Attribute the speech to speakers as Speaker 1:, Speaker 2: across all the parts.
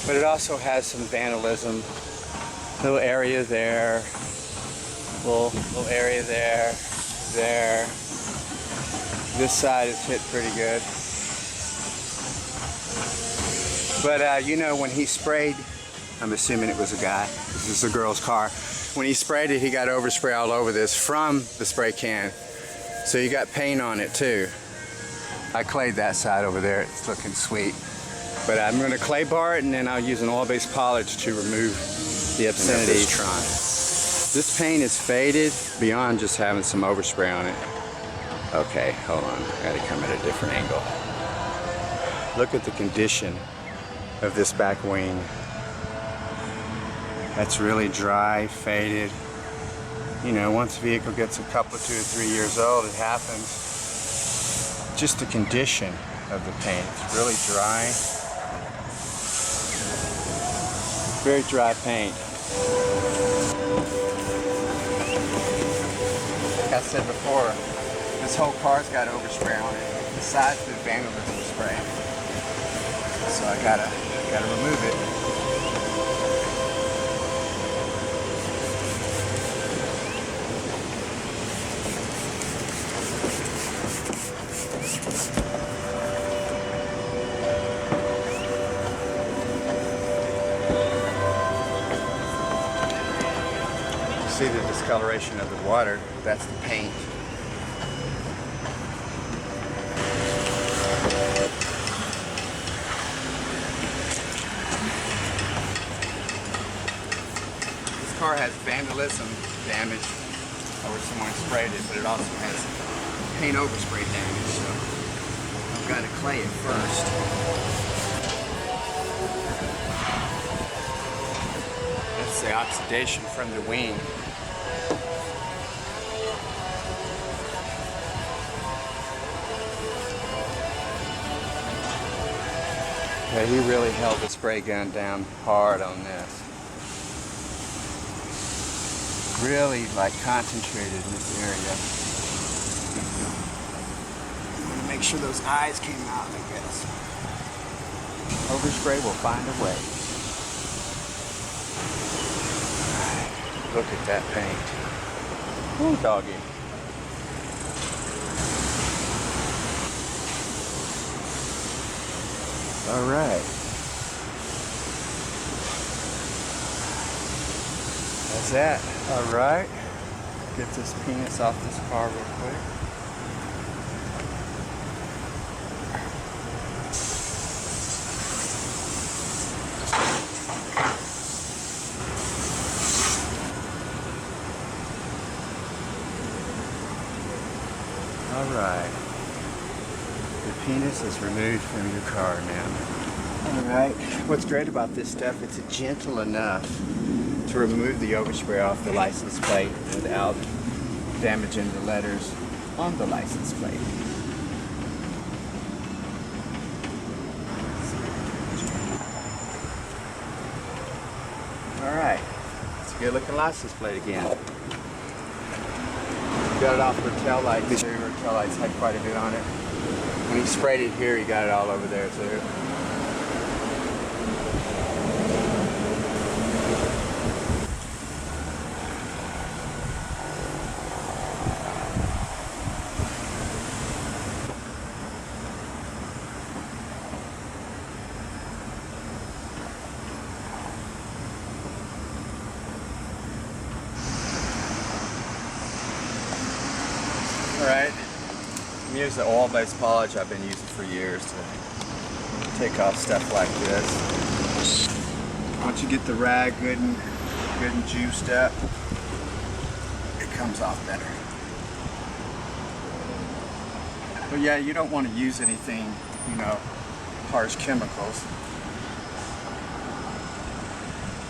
Speaker 1: But it also has some vandalism. Little area there, little area there, there. This side is hit pretty good. But you know, when he sprayed, I'm assuming it was a guy, this is a girl's car. When he sprayed it, he got overspray all over this from the spray can. So you got paint on it too. I clayed that side over there, it's looking sweet. But I'm gonna clay bar it, and then I'll use an oil-based polish to remove the obscenities. This paint is faded beyond just having some overspray on it. Okay, hold on, I gotta come at a different angle. Look at the condition of this back wing. That's really dry, faded. You know, once a vehicle gets a couple, 2 or 3 years old, it happens. Just the condition of the paint, it's really dry. Very dry paint. Like I said before, this whole car's got overspray on it, besides the vandalism spray. So I gotta remove it. See the discoloration of the water, that's the paint. This car has vandalism damage, or someone sprayed it, but it also has paint overspray damage, so I've got to clay it first. That's the oxidation from the wing. Yeah, he really held the spray gun down hard on this. Really like concentrated in this area. I'm gonna make sure those eyes came out, I guess. Overspray will find a way. Look at that paint. Ooh, doggy. All right. That's that. All right. Get this penis off this car real quick. All right. The penis is removed from your car now. Alright, what's great about this stuff, it's gentle enough to remove the overspray off the license plate without damaging the letters on the license plate. Alright, it's a good looking license plate again. Got it off the tail light. The rear tail lights had quite a bit on it. When he sprayed it here, he got it all over there too. Alright, I'm using the oil-based polish I've been using for years to take off stuff like this. Once you get the rag good and juiced up, it comes off better. But yeah, you don't want to use anything, you know, harsh chemicals.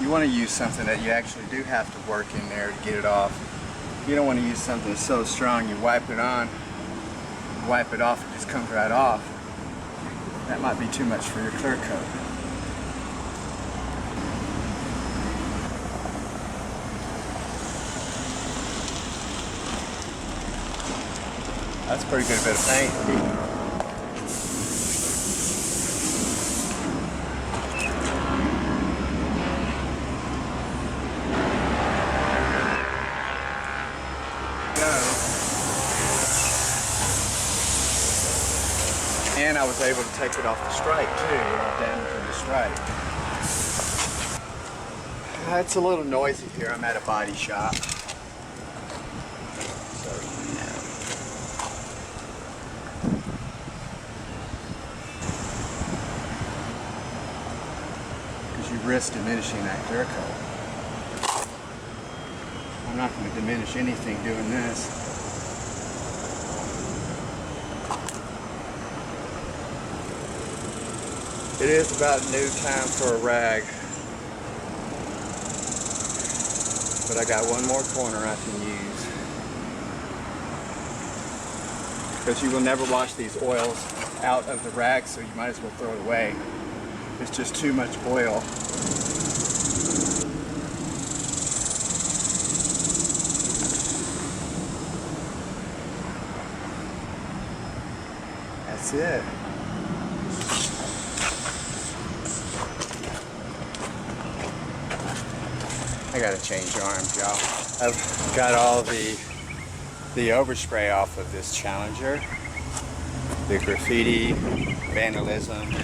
Speaker 1: You want to use something that you actually do have to work in there to get it off. You don't want to use something that's so strong you wipe it on, wipe it off, it just comes right off. That might be too much for your clear coat. That's a pretty good bit of paint. And I was able to take it off the stripe too, down from the stripe. It's a little noisy here. I'm at a body shop. So, because you risk diminishing that clear coat. I'm not going to diminish anything doing this. It is about new time for a rag. But I got one more corner I can use. Because you will never wash these oils out of the rag, so you might as well throw it away. It's just too much oil. That's it. I gotta change arms, y'all. I've got all the overspray off of this Challenger. The graffiti, vandalism,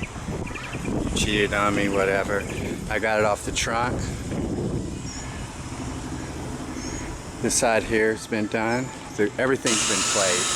Speaker 1: cheated on me, whatever. I got it off the trunk. This side here has been done. Everything's been played.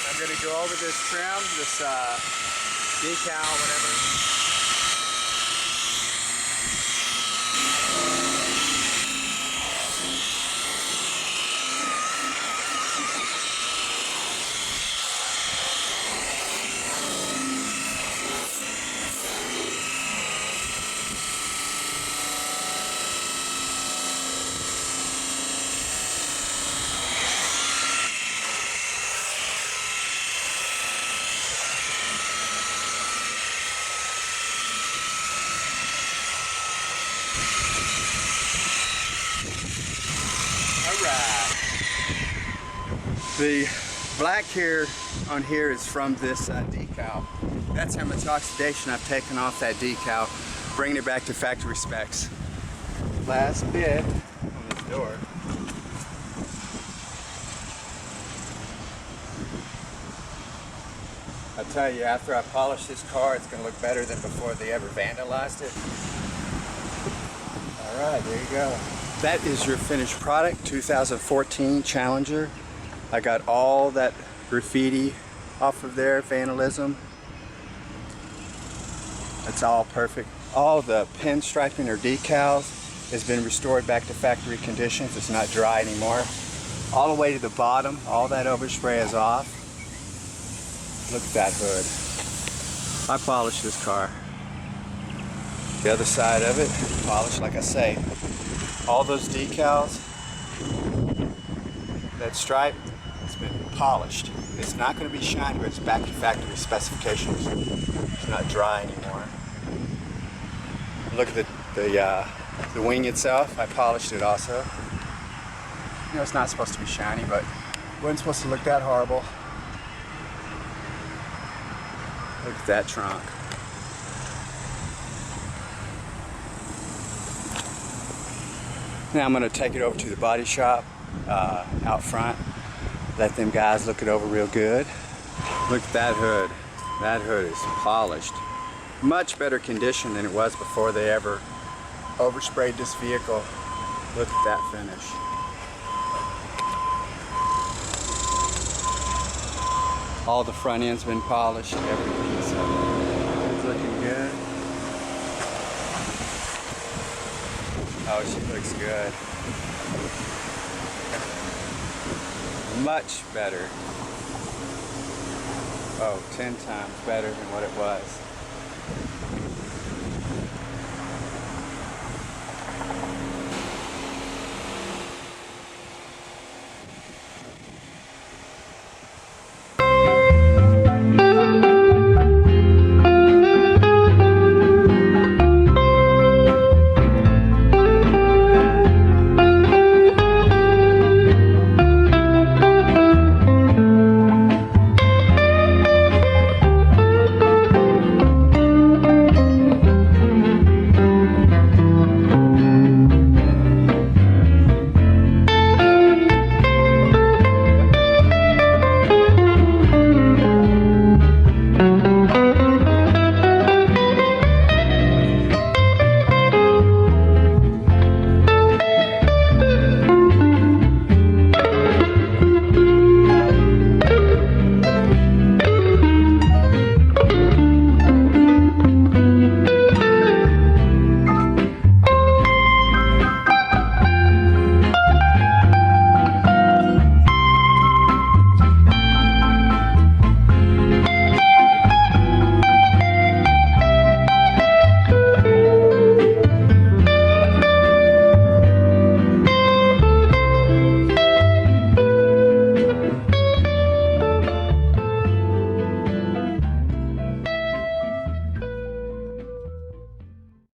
Speaker 1: I'm going to go over this trim, this decal, whatever. The black here on here is from this decal. That's how much oxidation I've taken off that decal, bringing it back to factory specs. Last bit on this door. I'll tell you, after I polish this car, it's going to look better than before they ever vandalized it. All right, there you go. That is your finished product, 2014 Challenger. I got all that graffiti off of there, vandalism. It's all perfect. All the pinstriping or decals has been restored back to factory conditions. It's not dry anymore. All the way to the bottom, all that overspray is off. Look at that hood. I polished this car. The other side of it, polished like I say. All those decals, that stripe, it's been polished. It's not going to be shiny, but it's back to factory specifications. It's not dry anymore. Look at the wing itself. I polished it also. You know, it's not supposed to be shiny, but it wasn't supposed to look that horrible. Look at that trunk. Now I'm going to take it over to the body shop out front. Let them guys look it over real good. Look at that hood. That hood is polished. Much better condition than it was before they ever oversprayed this vehicle. Look at that finish. All the front end's been polished, every piece of it. It's looking good. Oh, she looks good. Much better. Oh, 10 times better than what it was.